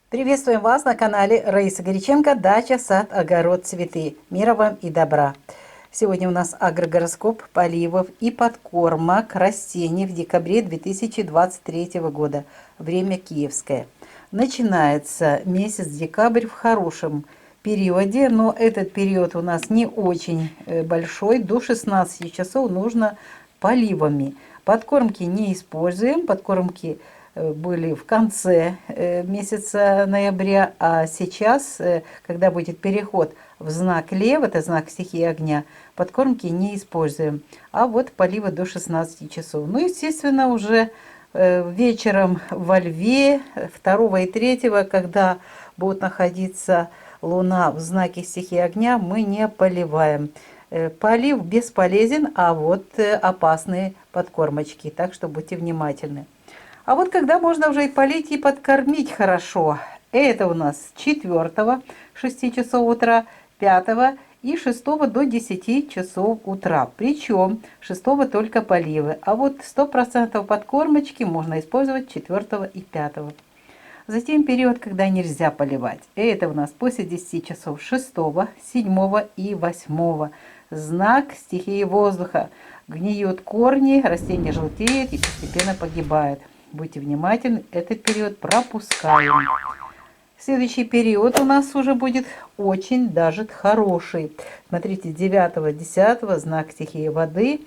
Приветствуем вас на канале Раиса Горяченко «Дача, сад, огород, цветы». Мира вам и добра! Сегодня у нас агрогороскоп поливов и подкормок растений в декабре 2023 года. Время киевское. Начинается месяц декабрь в хорошем периоде, но этот период у нас не очень большой. До 16 часов нужно поливами. Подкормки не используем, подкормки были в конце месяца ноября, а сейчас, когда будет переход в знак Лев, это знак стихии огня, подкормки не используем, а вот поливы до 16 часов. Ну, естественно, уже вечером во Льве 2 и 3, когда будет находиться Луна в знаке стихии огня, мы не поливаем. Полив бесполезен, а вот опасные подкормочки, так что будьте внимательны. А вот когда можно уже и полить, и подкормить хорошо, это у нас 4 6 часов утра, 5 и 6 до 10 часов утра. Причем 6 только поливы, а вот 100% подкормочки можно использовать 4 и 5. Затем период, когда нельзя поливать. Это у нас после 10 часов 6, 7 и 8. Знак стихии воздуха. Гниют корни, растения желтеют и постепенно погибают. Будьте внимательны, этот период пропускаем. Следующий период у нас уже будет очень даже хороший. Смотрите, 9-10 знак стихии воды.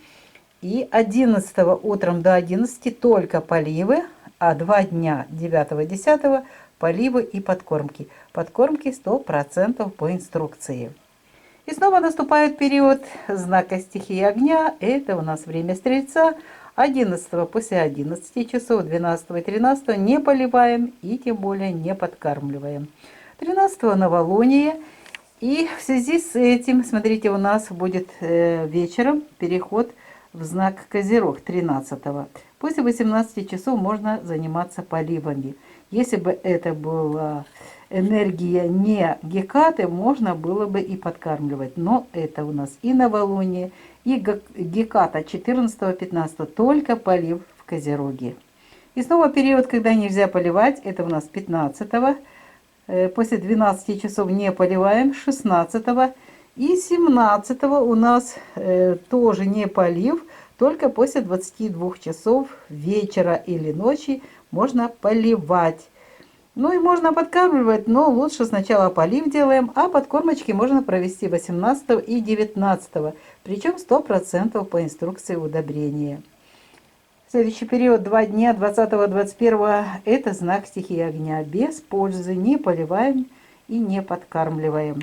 И 11 утром до 11 только поливы, а 2 дня 9-10 поливы и подкормки. Подкормки 100% по инструкции. И снова наступает период знака стихии огня. Это у нас время Стрельца. 11 после 11 часов, 12 и 13 не поливаем и тем более не подкармливаем. 13 новолуние. И в связи с этим, смотрите, у нас будет вечером переход в знак Козерог 13. После 18 часов можно заниматься поливами. Если бы это была энергия не Гекаты, можно было бы и подкармливать. Но это у нас и новолуние, и Геката 14-15, только полив в Козероге. И снова период, когда нельзя поливать, это у нас 15. После 12 часов не поливаем, 16 и 17 у нас тоже не полив, только после 22 часов вечера или ночи можно поливать. Ну и можно подкармливать, но лучше сначала полив делаем, а подкормочки можно провести 18 и 19, причем 100% по инструкции удобрения. Следующий период 2 дня 20-21 это знак стихии огня. Без пользы не поливаем и не подкармливаем.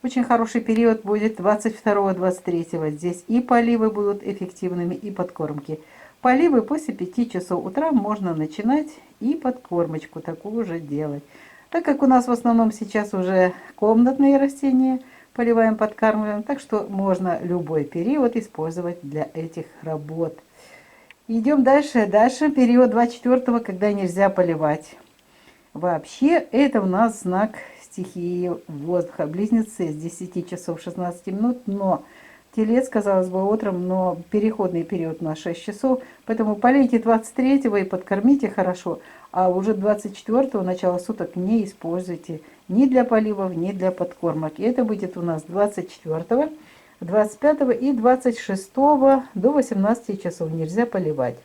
Очень хороший период будет 22-23. Здесь и поливы будут эффективными, и подкормки. Поливы после 5 часов утра можно начинать и подкормочку такую же делать. Так как у нас в основном сейчас уже комнатные растения поливаем, подкармливаем, так что можно любой период использовать для этих работ. Идем дальше. Дальше период 24, когда нельзя поливать. Вообще это у нас знак стихии воздуха. Близнецы с 10 часов 16 минут, но Телец, казалось бы, утром, но переходный период на 6 часов. Поэтому полейте 23-го и подкормите хорошо, а уже 24-го начала суток не используйте ни для поливов, ни для подкормок. И это будет у нас 24-го, 25 и 26 до 18 часов нельзя поливать.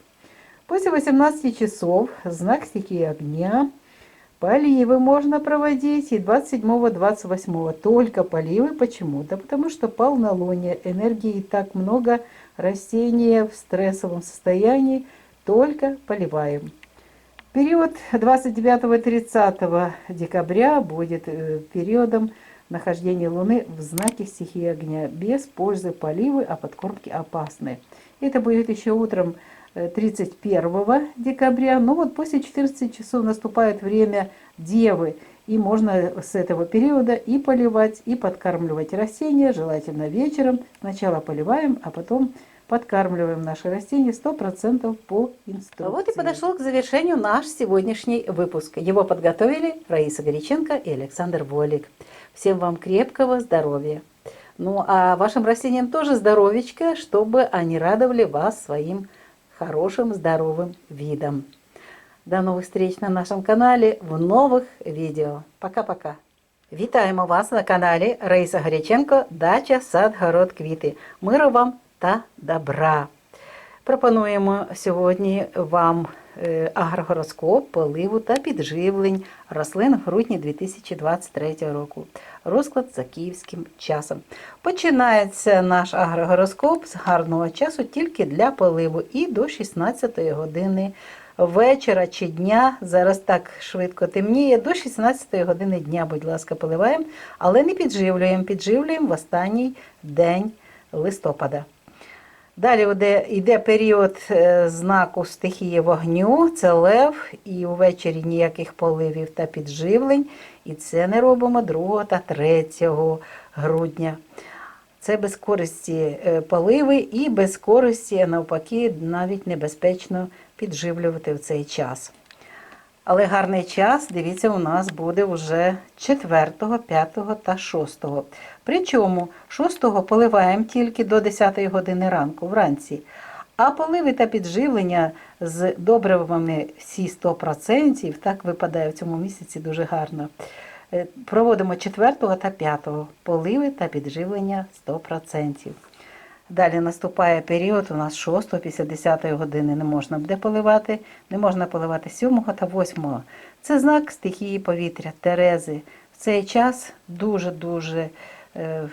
После 18 часов знак стихии огня. Поливы можно проводить и 27-28 только поливы. Почему? Да потому что полнолуние, энергии и так много, растения в стрессовом состоянии, только поливаем. Период 29-30 декабря будет периодом нахождения Луны в знаке стихии огня. Без пользы поливы, а подкормки опасны. Это будет еще утром 31 декабря. Но вот после 14 часов наступает время Девы. И можно с этого периода и поливать, и подкармливать растения. Желательно вечером. Сначала поливаем, а потом подкармливаем наши растения 100% по инструкции. Вот и подошел к завершению наш сегодняшний выпуск. Его подготовили Раиса Горяченко и Александр Волик. Всем вам крепкого здоровья. Ну а вашим растениям тоже здоровечко, чтобы они радовали вас своим хорошим здоровым видом. До новых встреч на нашем канале в новых видео. Пока-пока. Вітаємо вас на каналі Раїса Горяченко «Дача, сад, город, квіти». Миру вам та добра. Пропонуємо сьогодні вам агрогороскоп, поливу та підживлень рослин в грудні 2023 року. Розклад за київським часом. Починається наш агрогороскоп з гарного часу тільки для поливу і до 16 години вечора чи дня. Зараз так швидко темніє. До 16 години дня, будь ласка, поливаємо, але не підживлюємо. Підживлюємо в останній день листопада. Далі йде період знаку стихії вогню, це лев, і увечері ніяких поливів та підживлень. І це не робимо 2 та 3 грудня. Це без користі поливи і без користі, навпаки, навіть небезпечно підживлювати в цей час. Але гарний час, дивіться, у нас буде вже 4, 5 та 6. Причому 6 поливаємо тільки до 10 години ранку, вранці. А поливи та підживлення з добривами всі 100%, так випадає в цьому місяці дуже гарно. Проводимо 4 та 5 поливи та підживлення 100%. Далі наступає період у нас 6 після 10 години не можна буде поливати, не можна поливати 7 та 8. Це знак стихії повітря, Терези. В цей час дуже-дуже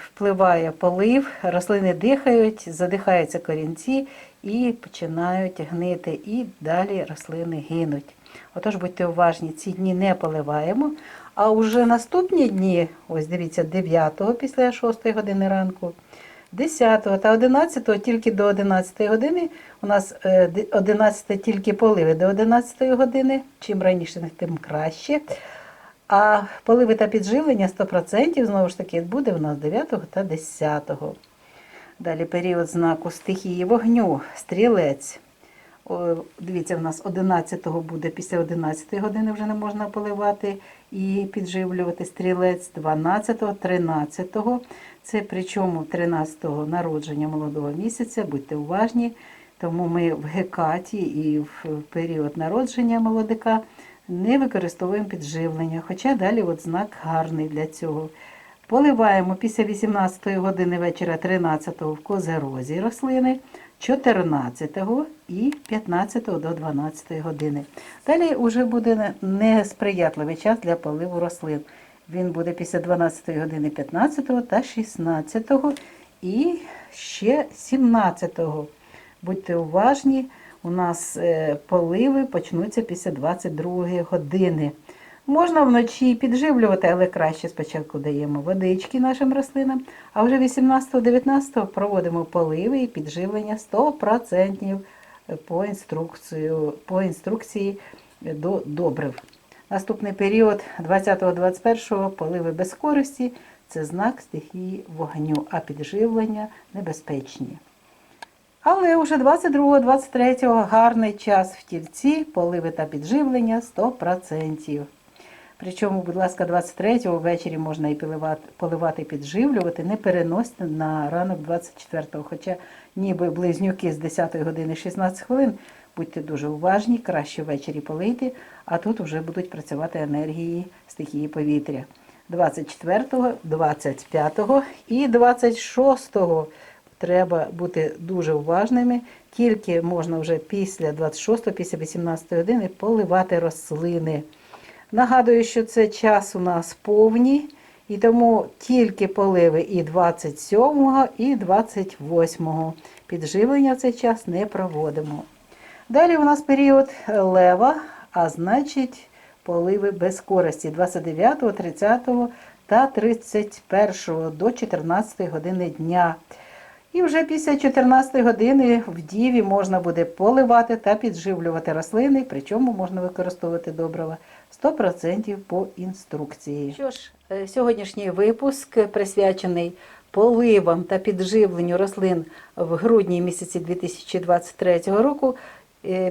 впливає полив, рослини дихають, задихаються корінці і починають гнити, і далі рослини гинуть. Отож, будьте уважні, ці дні не поливаємо, а вже наступні дні, ось дивіться, 9 після 6 години ранку, 10 та 11 тільки до 11 години, у нас 11 тільки поливи до 11 години, чим раніше, тим краще. А поливи та підживлення 100%, знову ж таки, буде у нас 9 та 10. Далі період знаку стихії вогню, стрілець. Дивіться, у нас 11-го буде, після 11 години вже не можна поливати і підживлювати, стрілець 12-го, 13-го. Це причому 13-го народження молодого місяця, будьте уважні. Тому ми в гекаті і в період народження молодика не використовуємо підживлення, хоча далі от знак гарний для цього. Поливаємо після 18 години вечора 13-го в козерозі рослини, 14-го і 15-го до 12 години. Далі вже буде несприятливий час для поливу рослин. Він буде після 12 години 15-го та 16-го і ще 17-го. Будьте уважні, у нас поливи почнуться після 22 години. Можна вночі підживлювати, але краще спочатку даємо водички нашим рослинам, а вже 18-19 проводимо поливи і підживлення 100% по інструкції до добрив. Наступний період 20-21 поливи без користі – це знак стихії вогню, а підживлення небезпечні. Але вже 22-23 гарний час в тільці, поливи та підживлення 100%. Причому, будь ласка, 23-го ввечері можна і поливати, підживлювати, не переносити на ранок 24-го. Хоча ніби близнюки з 10 години 16 хвилин, будьте дуже уважні, краще ввечері полити, а тут вже будуть працювати енергії стихії повітря. 24-го, 25-го і 26-го треба бути дуже уважними, тільки можна вже після 26-го, після 18 години поливати рослини. Нагадую, що це час у нас повній, і тому тільки поливи і 27-го, і 28-го. Підживлення в цей час не проводимо. Далі у нас період лева, а значить поливи без користі 29, 30 та 31 до 14 години дня. І вже після 14 години в Діві можна буде поливати та підживлювати рослини, причому можна використовувати добрива 100% по інструкції. Що ж, сьогоднішній випуск присвячений поливам та підживленню рослин в грудні місяці 2023 року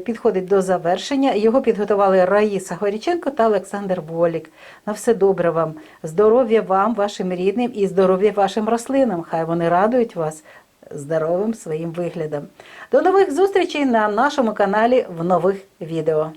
підходить до завершення. Його підготували Раїса Горяченко та Олександр Волік. На все добре вам, здоров'я вам, вашим рідним і здоров'я вашим рослинам. Хай вони радують вас здоровим своїм виглядом. До нових зустрічей на нашому каналі в нових відео.